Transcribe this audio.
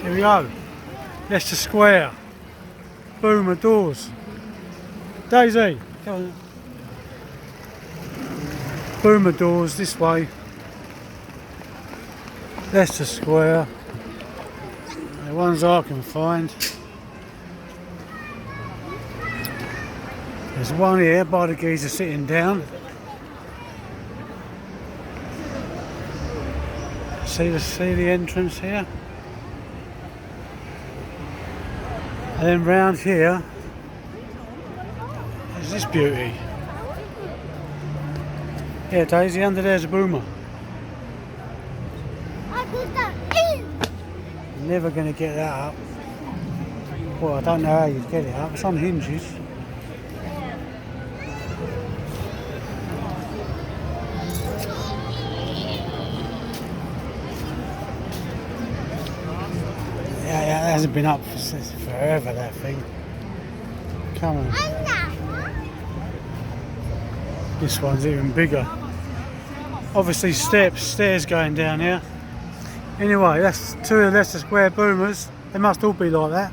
Here we go. Leicester Square. Boomer doors. Daisy, come on. Boomer doors this way. Leicester Square. The ones I can find. There's one here by the geezer sitting down. See the entrance here? And then round here is this beauty. Yeah, Daisy, under there's a boomer. Never going to get that up. Well, I don't know how you'd get it up. It's on hinges. Yeah, it hasn't been up since forever, that thing. Come on. This one's even bigger. Obviously stairs going down here. Anyway, that's two of the Leicester Square boomers. They must all be like that.